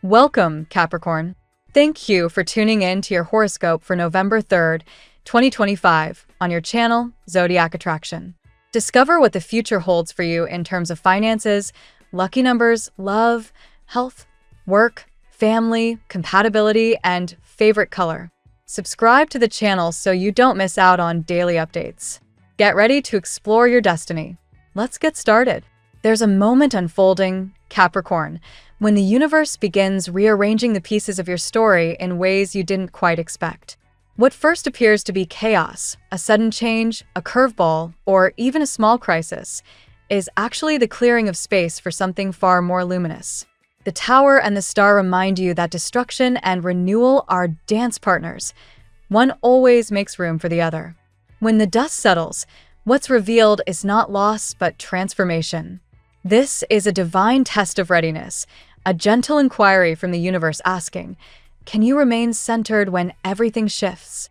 Welcome, Capricorn. Thank you for tuning in to your horoscope for November 3rd, 2025, on your channel, Zodiac Attraction. Discover what the future holds for you in terms of finances, lucky numbers, love, health, work, family, compatibility, and favorite color. Subscribe to the channel so you don't miss out on daily updates. Get ready to explore your destiny. Let's get started. There's a moment unfolding, Capricorn, when the universe begins rearranging the pieces of your story in ways you didn't quite expect. What first appears to be chaos, a sudden change, a curveball, or even a small crisis, is actually the clearing of space for something far more luminous. The Tower and the Star remind you that destruction and renewal are dance partners. One always makes room for the other. When the dust settles, what's revealed is not loss but transformation. This is a divine test of readiness, a gentle inquiry from the universe asking, can you remain centered when everything shifts?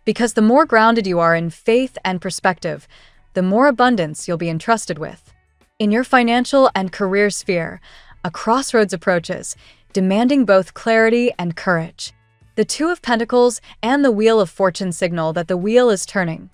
Because the more grounded you are in faith and perspective, the more abundance you'll be entrusted with. In your financial and career sphere, a crossroads approaches, demanding both clarity and courage. The Two of Pentacles and the Wheel of Fortune signal that the wheel is turning.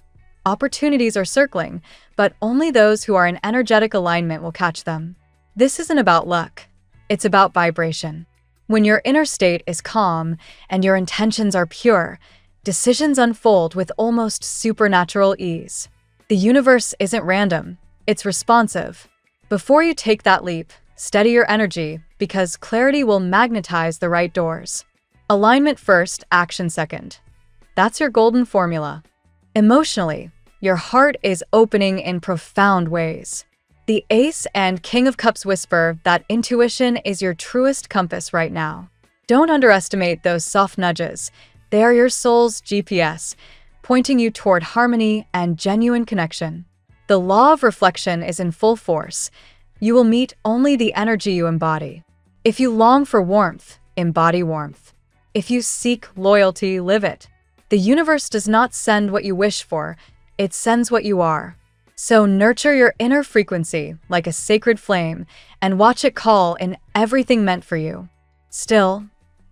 Opportunities are circling, but only those who are in energetic alignment will catch them. This isn't about luck. It's about vibration. When your inner state is calm and your intentions are pure, decisions unfold with almost supernatural ease. The universe isn't random, it's responsive. Before you take that leap, steady your energy because clarity will magnetize the right doors. Alignment first, action second. That's your golden formula. Emotionally, your heart is opening in profound ways. The Ace and King of Cups whisper that intuition is your truest compass right now. Don't underestimate those soft nudges. They are your soul's GPS, pointing you toward harmony and genuine connection. The law of reflection is in full force. You will meet only the energy you embody. If you long for warmth, embody warmth. If you seek loyalty, live it. The universe does not send what you wish for, it sends what you are. So nurture your inner frequency like a sacred flame and watch it call in everything meant for you. Still,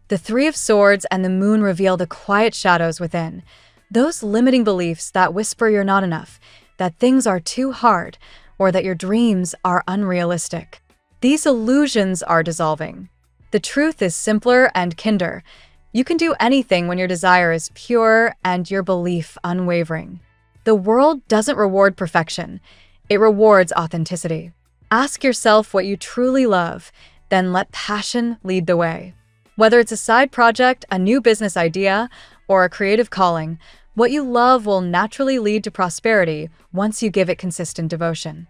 the Three of Swords and the Moon reveal the quiet shadows within, those limiting beliefs that whisper you're not enough, that things are too hard, or that your dreams are unrealistic. These illusions are dissolving. The truth is simpler and kinder. You can do anything when your desire is pure and your belief unwavering. The world doesn't reward perfection, it rewards authenticity. Ask yourself what you truly love, then let passion lead the way. Whether it's a side project, a new business idea, or a creative calling, what you love will naturally lead to prosperity once you give it consistent devotion.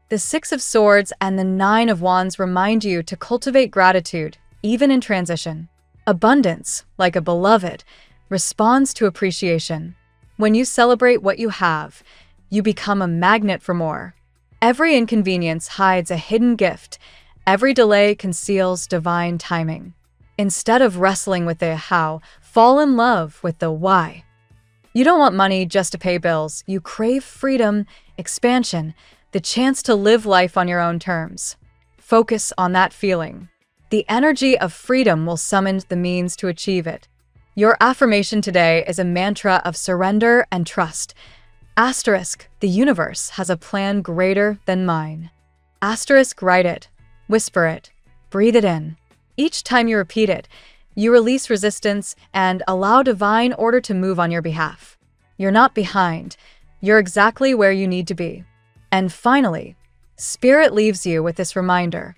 The Six of Swords and the Nine of Wands remind you to cultivate gratitude, even in transition. Abundance, like a beloved, responds to appreciation. When you celebrate what you have, you become a magnet for more. Every inconvenience hides a hidden gift. Every delay conceals divine timing. Instead of wrestling with the how, fall in love with the why. You don't want money just to pay bills. You crave freedom, expansion, the chance to live life on your own terms. Focus on that feeling. The energy of freedom will summon the means to achieve it. Your affirmation today is a mantra of surrender and trust. Asterisk, the universe has a plan greater than mine. Asterisk, write it, whisper it, breathe it in. Each time you repeat it, you release resistance and allow divine order to move on your behalf. You're not behind. You're exactly where you need to be. And finally, Spirit leaves you with this reminder.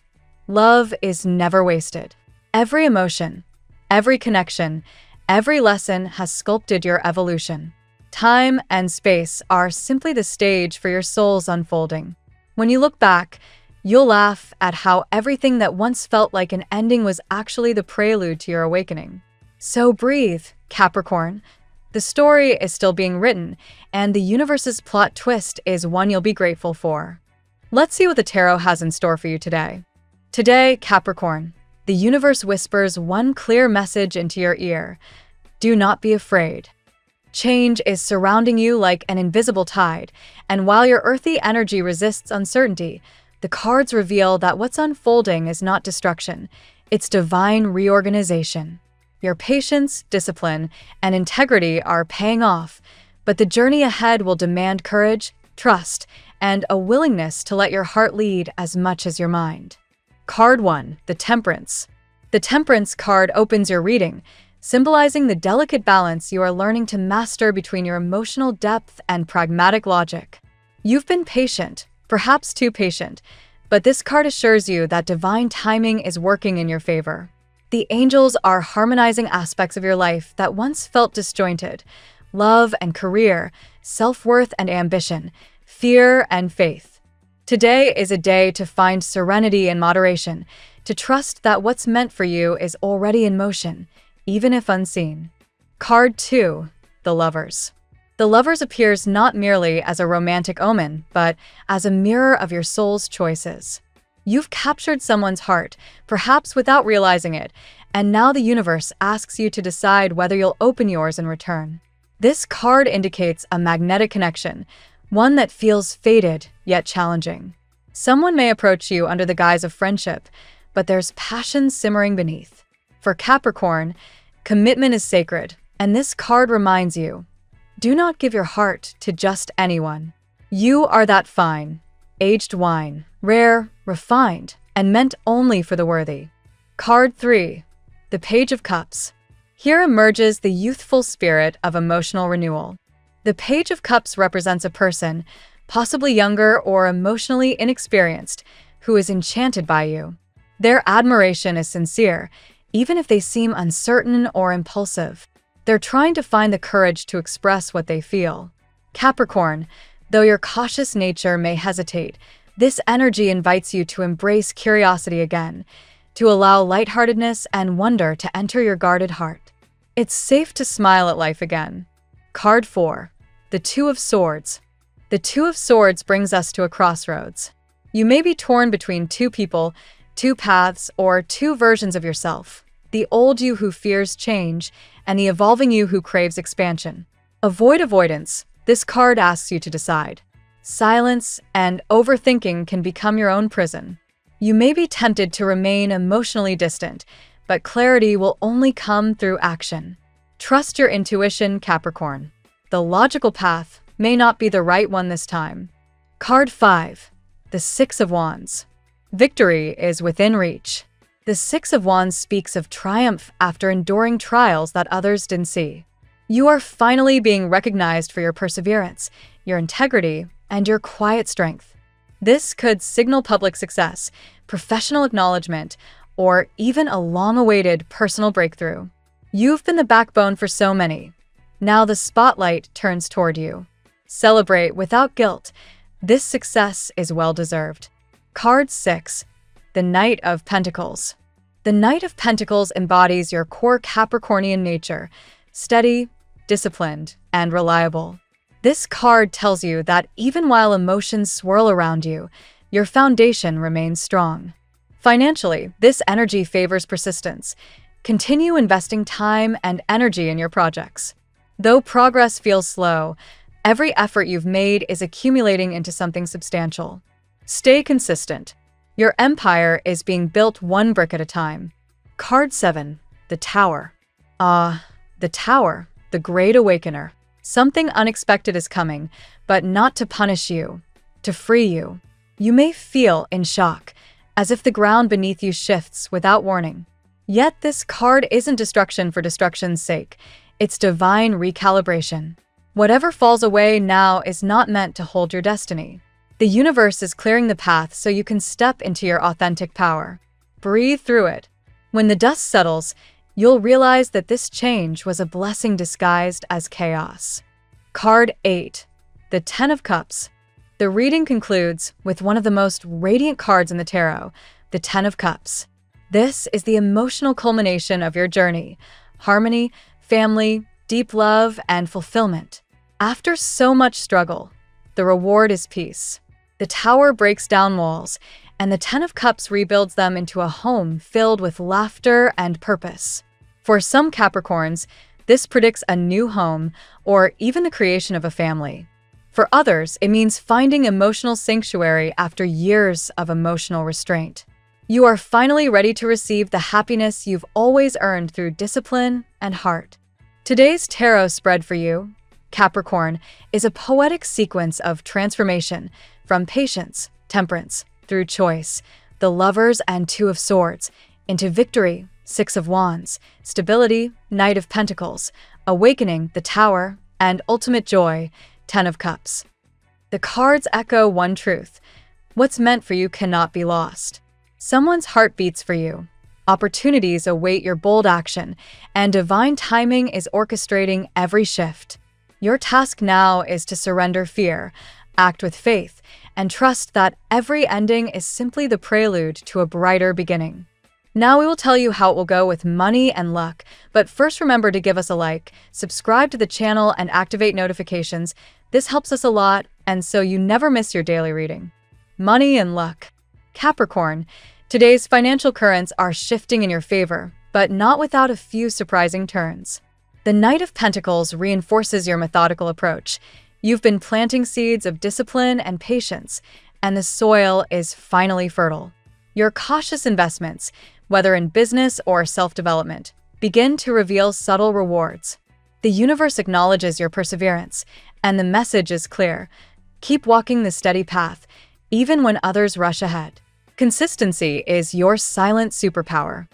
Love is never wasted. Every emotion, every connection, every lesson has sculpted your evolution. Time and space are simply the stage for your soul's unfolding. When you look back, you'll laugh at how everything that once felt like an ending was actually the prelude to your awakening. So breathe, Capricorn. The story is still being written, and the universe's plot twist is one you'll be grateful for. Let's see what the tarot has in store for you today. Today, Capricorn, the universe whispers one clear message into your ear. Do not be afraid. Change is surrounding you like an invisible tide, and while your earthy energy resists uncertainty, the cards reveal that what's unfolding is not destruction, It's divine reorganization. Your patience, discipline, and integrity are paying off, but the journey ahead will demand courage, trust, and a willingness to let your heart lead as much as your mind. Card 1, the Temperance. The Temperance card opens your reading, symbolizing the delicate balance you are learning to master between your emotional depth and pragmatic logic. You've been patient, perhaps too patient, but this card assures you that divine timing is working in your favor. The angels are harmonizing aspects of your life that once felt disjointed: love and career, self-worth and ambition, fear and faith. Today is a day to find serenity and moderation, to trust that what's meant for you is already in motion, even if unseen. Card 2, the Lovers. The Lovers appears not merely as a romantic omen, but as a mirror of your soul's choices. You've captured someone's heart, perhaps without realizing it, and now the universe asks you to decide whether you'll open yours in return. This card indicates a magnetic connection, one that feels fated yet challenging. Someone may approach you under the guise of friendship, but there's passion simmering beneath. For Capricorn, commitment is sacred, and this card reminds you: do not give your heart to just anyone. You are that fine, aged wine, rare, refined, and meant only for the worthy. Card 3, the Page of Cups. Here emerges the youthful spirit of emotional renewal. The Page of Cups represents a person, possibly younger or emotionally inexperienced, who is enchanted by you. Their admiration is sincere, even if they seem uncertain or impulsive. They're trying to find the courage to express what they feel. Capricorn, though your cautious nature may hesitate, this energy invites you to embrace curiosity again, to allow lightheartedness and wonder to enter your guarded heart. It's safe to smile at life again. Card 4, the Two of Swords. The Two of Swords brings us to a crossroads. You may be torn between two people, two paths, or two versions of yourself: the old you who fears change, and the evolving you who craves expansion. Avoid avoidance. This card asks you to decide. Silence and overthinking can become your own prison. You may be tempted to remain emotionally distant, but clarity will only come through action. Trust your intuition, Capricorn. The logical path may not be the right one this time. Card 5, the Six of Wands. Victory is within reach. The Six of Wands speaks of triumph after enduring trials that others didn't see. You are finally being recognized for your perseverance, your integrity, and your quiet strength. This could signal public success, professional acknowledgement, or even a long-awaited personal breakthrough. You've been the backbone for so many. Now the spotlight turns toward you. Celebrate without guilt. This success is well-deserved. Card 6, the Knight of Pentacles. The Knight of Pentacles embodies your core Capricornian nature: steady, disciplined, and reliable. This card tells you that even while emotions swirl around you, your foundation remains strong. Financially, this energy favors persistence. Continue investing time and energy in your projects. Though progress feels slow, every effort you've made is accumulating into something substantial. Stay consistent. Your empire is being built one brick at a time. Card 7, the Tower. The Tower, the Great Awakener. Something unexpected is coming, but not to punish you, to free you. You may feel in shock, as if the ground beneath you shifts without warning. Yet this card isn't destruction for destruction's sake. It's divine recalibration. Whatever falls away now is not meant to hold your destiny. The universe is clearing the path so you can step into your authentic power. Breathe through it. When the dust settles, you'll realize that this change was a blessing disguised as chaos. Card 8, the Ten of Cups. The reading concludes with one of the most radiant cards in the tarot, the Ten of Cups. This is the emotional culmination of your journey: harmony, family, deep love, and fulfillment. After so much struggle, the reward is peace. The Tower breaks down walls, and the Ten of Cups rebuilds them into a home filled with laughter and purpose. For some Capricorns, this predicts a new home or even the creation of a family. For others, it means finding emotional sanctuary after years of emotional restraint. You are finally ready to receive the happiness you've always earned through discipline and heart. Today's tarot spread for you, Capricorn, is a poetic sequence of transformation from patience, temperance, through choice, the Lovers and Two of Swords, into victory, Six of Wands, stability, Knight of Pentacles, awakening, the Tower, and ultimate joy, Ten of Cups. The cards echo one truth: what's meant for you cannot be lost. Someone's heart beats for you. Opportunities await your bold action, and divine timing is orchestrating every shift. Your task now is to surrender fear, act with faith, and trust that every ending is simply the prelude to a brighter beginning. Now we will tell you how it will go with money and luck, but first remember to give us a like, subscribe to the channel, and activate notifications. This helps us a lot, and so you never miss your daily reading. Money and luck. Capricorn, today's financial currents are shifting in your favor, but not without a few surprising turns. The Knight of Pentacles reinforces your methodical approach. You've been planting seeds of discipline and patience, and the soil is finally fertile. Your cautious investments, whether in business or self-development, begin to reveal subtle rewards. The universe acknowledges your perseverance, and the message is clear: keep walking the steady path, even when others rush ahead. Consistency is your silent superpower.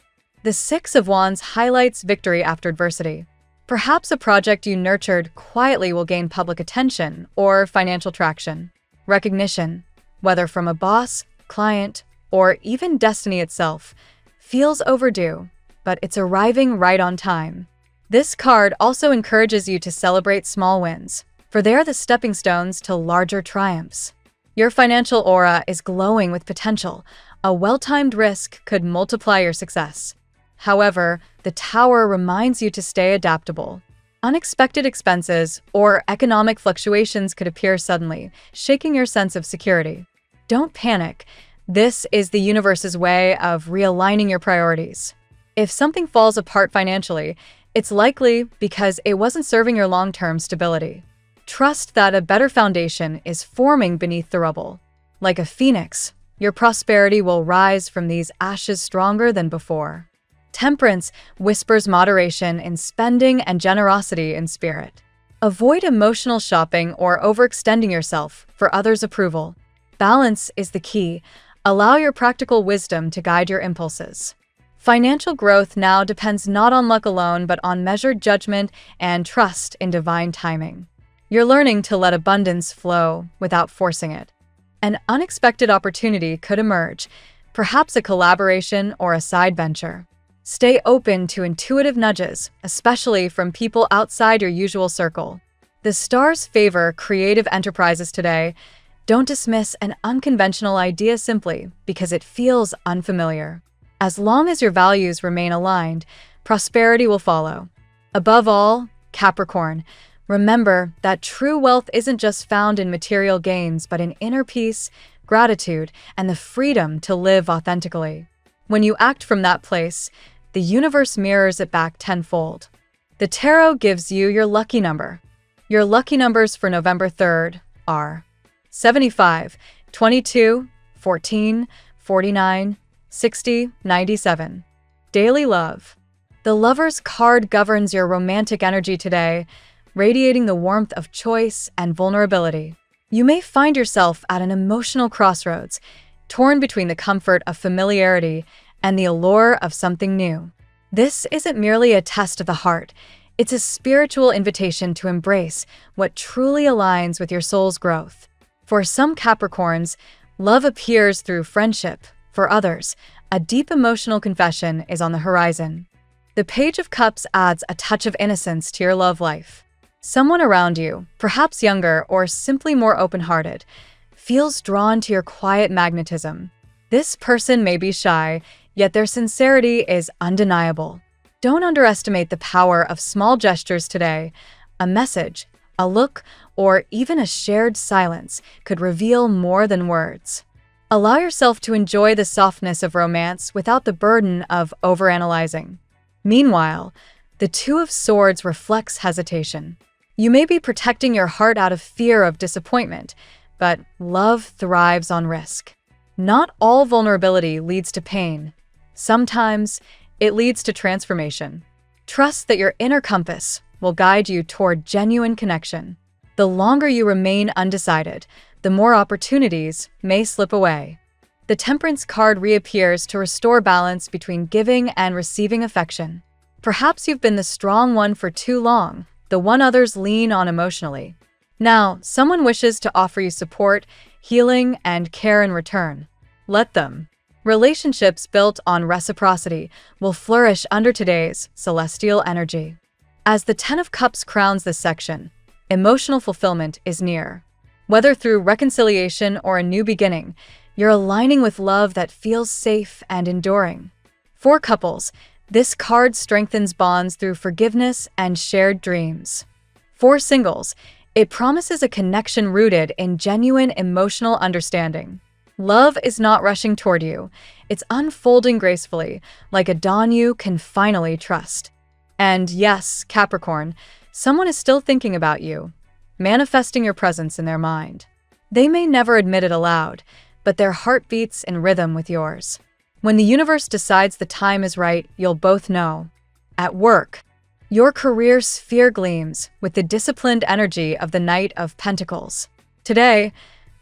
The Six of Wands highlights victory after adversity. Perhaps a project you nurtured quietly will gain public attention or financial traction. Recognition, whether from a boss, client, or even destiny itself, feels overdue, but it's arriving right on time. This card also encourages you to celebrate small wins, for they are the stepping stones to larger triumphs. Your financial aura is glowing with potential. A well-timed risk could multiply your success. However, the Tower reminds you to stay adaptable. Unexpected expenses or economic fluctuations could appear suddenly, shaking your sense of security. Don't panic. This is the universe's way of realigning your priorities. If something falls apart financially, it's likely because it wasn't serving your long-term stability. Trust that a better foundation is forming beneath the rubble. Like a phoenix, your prosperity will rise from these ashes stronger than before. Temperance whispers moderation in spending and generosity in spirit. Avoid emotional shopping or overextending yourself for others' approval. Balance is the key. Allow your practical wisdom to guide your impulses. Financial growth now depends not on luck alone, but on measured judgment and trust in divine timing. You're learning to let abundance flow without forcing it. An unexpected opportunity could emerge, perhaps a collaboration or a side venture. Stay open to intuitive nudges, especially from people outside your usual circle. The stars favor creative enterprises today. Don't dismiss an unconventional idea simply because it feels unfamiliar. As long as your values remain aligned, prosperity will follow. Above all, Capricorn, remember that true wealth isn't just found in material gains, but in inner peace, gratitude, and the freedom to live authentically. When you act from that place, the universe mirrors it back tenfold. The tarot gives you your lucky number. Your lucky numbers for November 3rd are 75, 22, 14, 49, 60, 97. Daily love. The Lover's card governs your romantic energy today, radiating the warmth of choice and vulnerability. You may find yourself at an emotional crossroads, torn between the comfort of familiarity and the allure of something new. This isn't merely a test of the heart. It's a spiritual invitation to embrace what truly aligns with your soul's growth. For some Capricorns, love appears through friendship. For others, a deep emotional confession is on the horizon. The Page of Cups adds a touch of innocence to your love life. Someone around you, perhaps younger or simply more open-hearted, feels drawn to your quiet magnetism. This person may be shy, yet their sincerity is undeniable. Don't underestimate the power of small gestures today. A message, a look, or even a shared silence could reveal more than words. Allow yourself to enjoy the softness of romance without the burden of overanalyzing. Meanwhile, the Two of Swords reflects hesitation. You may be protecting your heart out of fear of disappointment, but love thrives on risk. Not all vulnerability leads to pain. Sometimes it leads to transformation. Trust that your inner compass will guide you toward genuine connection. The longer you remain undecided, the more opportunities may slip away. The Temperance card reappears to restore balance between giving and receiving affection. Perhaps you've been the strong one for too long, the one others lean on emotionally. Now, someone wishes to offer you support, healing, and care in return. Let them. Relationships built on reciprocity will flourish under today's celestial energy. As the Ten of Cups crowns this section, emotional fulfillment is near. Whether through reconciliation or a new beginning, you're aligning with love that feels safe and enduring. For couples, this card strengthens bonds through forgiveness and shared dreams. For singles, it promises a connection rooted in genuine emotional understanding. Love is not rushing toward you. It's unfolding gracefully, like a dawn you can finally trust. And yes, Capricorn, someone is still thinking about you, manifesting your presence in their mind. They may never admit it aloud, but their heart beats in rhythm with yours. When the universe decides the time is right, you'll both know. At work, your career sphere gleams with the disciplined energy of the Knight of Pentacles. Today,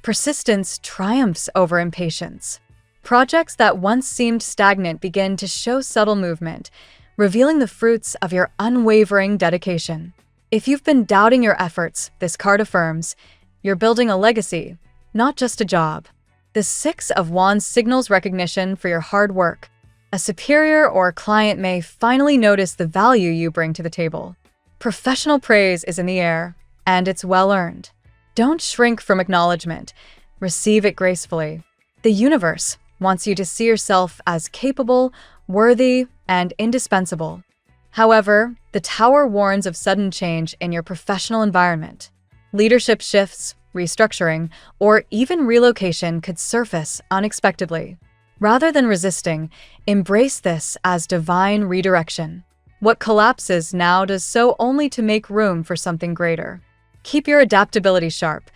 persistence triumphs over impatience. Projects that once seemed stagnant begin to show subtle movement, revealing the fruits of your unwavering dedication. If you've been doubting your efforts, this card affirms, you're building a legacy, not just a job. The Six of Wands signals recognition for your hard work. A superior or client may finally notice the value you bring to the table. Professional praise is in the air, and it's well-earned. Don't shrink from acknowledgement. Receive it gracefully. The universe wants you to see yourself as capable, worthy, and indispensable. However, the Tower warns of sudden change in your professional environment. Leadership shifts, restructuring, or even relocation could surface unexpectedly. Rather than resisting, embrace this as divine redirection. What collapses now does so only to make room for something greater. Keep your adaptability sharp.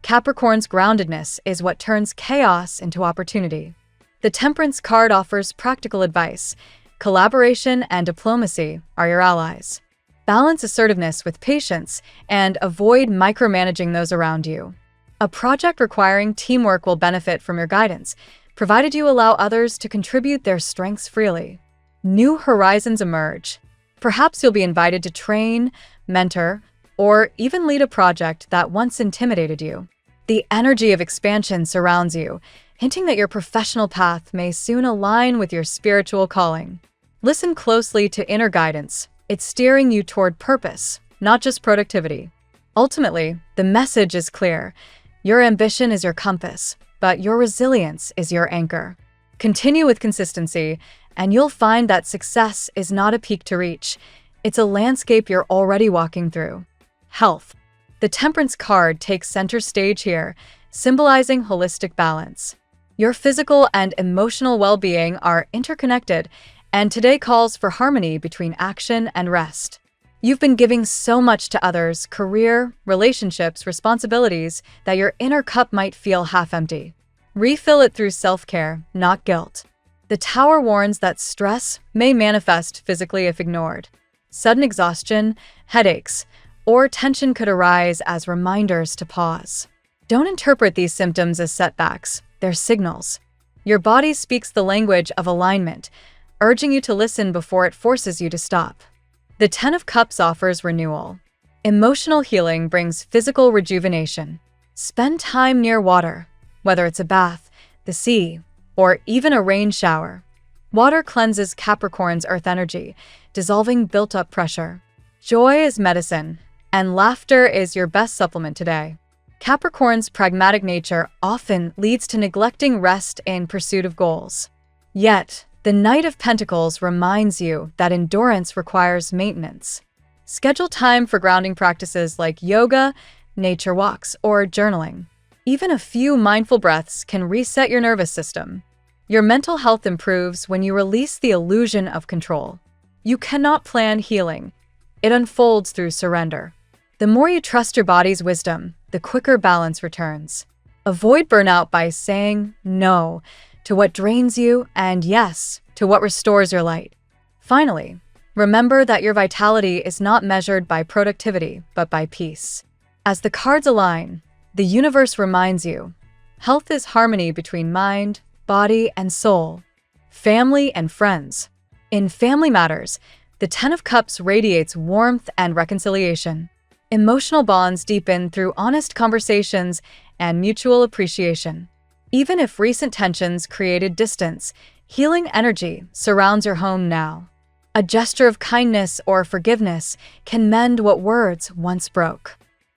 Capricorn's groundedness is what turns chaos into opportunity. The Temperance card offers practical advice. Collaboration and diplomacy are your allies. Balance assertiveness with patience and avoid micromanaging those around you. A project requiring teamwork will benefit from your guidance, provided you allow others to contribute their strengths freely. New horizons emerge. Perhaps you'll be invited to train, mentor, or even lead a project that once intimidated you. The energy of expansion surrounds you, hinting that your professional path may soon align with your spiritual calling. Listen closely to inner guidance. It's steering you toward purpose, not just productivity. Ultimately, the message is clear. Your ambition is your compass, but your resilience is your anchor. Continue with consistency, and you'll find that success is not a peak to reach. It's a landscape you're already walking through. Health. The Temperance card takes center stage here, symbolizing holistic balance. Your physical and emotional well-being are interconnected, and today calls for harmony between action and rest. You've been giving so much to others, career, relationships, responsibilities, that your inner cup might feel half-empty. Refill it through self-care, not guilt. The Tower warns that stress may manifest physically if ignored. Sudden exhaustion, headaches, or tension could arise as reminders to pause. Don't interpret these symptoms as setbacks, they're signals. Your body speaks the language of alignment, urging you to listen before it forces you to stop. The Ten of Cups offers renewal. Emotional healing brings physical rejuvenation. Spend time near water, whether it's a bath, the sea, or even a rain shower. Water cleanses Capricorn's earth energy, dissolving built-up pressure. Joy is medicine, and laughter is your best supplement today. Capricorn's pragmatic nature often leads to neglecting rest in pursuit of goals. Yet, the Knight of Pentacles reminds you that endurance requires maintenance. Schedule time for grounding practices like yoga, nature walks, or journaling. Even a few mindful breaths can reset your nervous system. Your mental health improves when you release the illusion of control. You cannot plan healing. It unfolds through surrender. The more you trust your body's wisdom, the quicker balance returns. Avoid burnout by saying no to what drains you and yes to what restores your light. Finally, remember that your vitality is not measured by productivity, but by peace. As the cards align, the universe reminds you, health is harmony between mind, body, and soul, family and friends. In family matters, the Ten of Cups radiates warmth and reconciliation. Emotional bonds deepen through honest conversations and mutual appreciation. Even if recent tensions created distance, healing energy surrounds your home now. A gesture of kindness or forgiveness can mend what words once broke.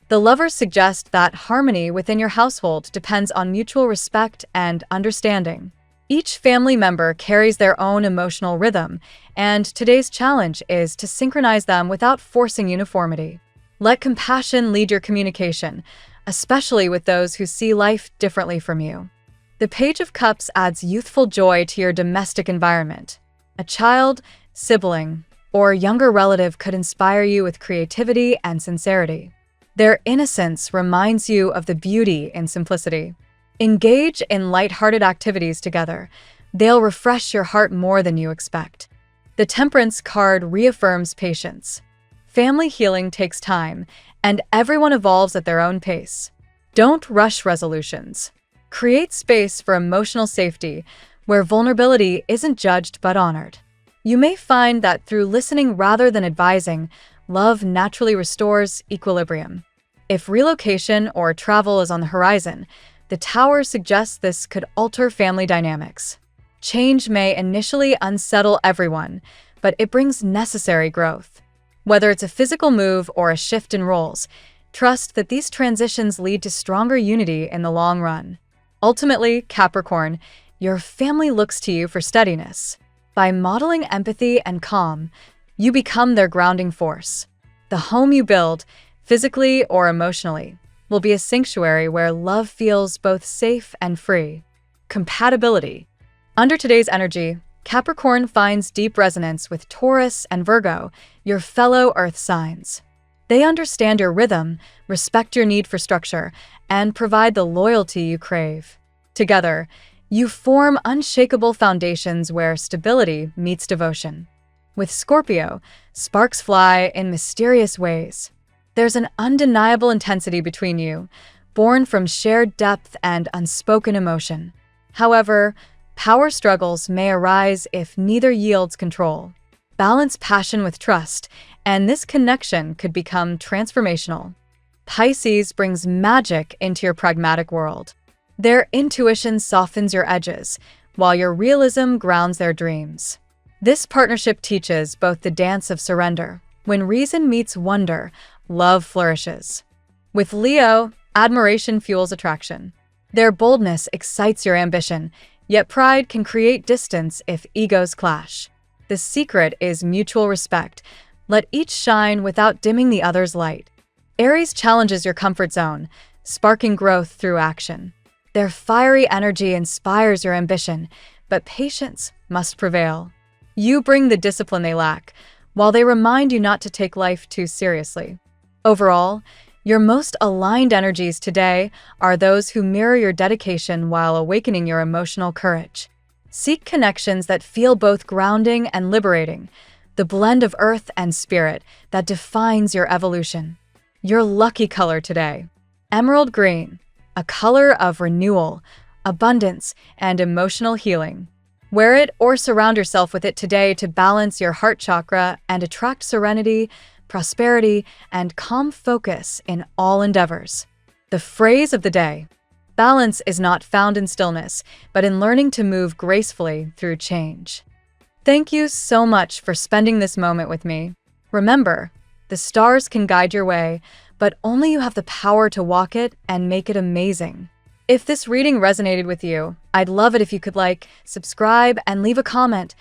The lovers suggest that harmony within your household depends on mutual respect and understanding. Each family member carries their own emotional rhythm, and today's challenge is to synchronize them without forcing uniformity. Let compassion lead your communication, especially with those who see life differently from you. The Page of Cups adds youthful joy to your domestic environment. A child, sibling, or younger relative could inspire you with creativity and sincerity. Their innocence reminds you of the beauty in simplicity. Engage in lighthearted activities together. They'll refresh your heart more than you expect. The Temperance card reaffirms patience. Family healing takes time, and everyone evolves at their own pace. Don't rush resolutions. Create space for emotional safety, where vulnerability isn't judged but honored. You may find that through listening rather than advising, love naturally restores equilibrium. If relocation or travel is on the horizon, the Tower suggests this could alter family dynamics. Change may initially unsettle everyone, but it brings necessary growth. Whether it's a physical move or a shift in roles, trust that these transitions lead to stronger unity in the long run. Ultimately, Capricorn, your family looks to you for steadiness. By modeling empathy and calm, you become their grounding force. The home you build, physically or emotionally, will be a sanctuary where love feels both safe and free. Compatibility. Under today's energy, Capricorn finds deep resonance with Taurus and Virgo, your fellow Earth signs. They understand your rhythm, respect your need for structure, and provide the loyalty you crave. Together, you form unshakable foundations where stability meets devotion. With Scorpio, sparks fly in mysterious ways. There's an undeniable intensity between you, born from shared depth and unspoken emotion. However, power struggles may arise if neither yields control. Balance passion with trust, and this connection could become transformational. Pisces brings magic into your pragmatic world. Their intuition softens your edges, while your realism grounds their dreams. This partnership teaches both the dance of surrender. When reason meets wonder, love flourishes. With Leo, admiration fuels attraction. Their boldness excites your ambition, yet pride can create distance if egos clash. The secret is mutual respect. Let each shine without dimming the other's light. Aries challenges your comfort zone, sparking growth through action. Their fiery energy inspires your ambition, but patience must prevail. You bring the discipline they lack, while they remind you not to take life too seriously. Overall, your most aligned energies today are those who mirror your dedication while awakening your emotional courage. Seek connections that feel both grounding and liberating, the blend of earth and spirit that defines your evolution. Your lucky color today: emerald green, a color of renewal, abundance, and emotional healing. Wear it or surround yourself with it today to balance your heart chakra and attract serenity, prosperity, and calm focus in all endeavors. The phrase of the day: balance is not found in stillness, but in learning to move gracefully through change. Thank you so much for spending this moment with me. Remember, the stars can guide your way, but only you have the power to walk it and make it amazing. If this reading resonated with you, I'd love it if you could like, subscribe, and leave a comment.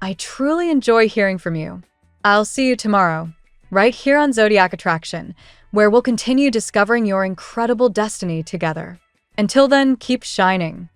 I truly enjoy hearing from you. I'll see you tomorrow, right here on Zodiac Attraction, where we'll continue discovering your incredible destiny together. Until then, keep shining.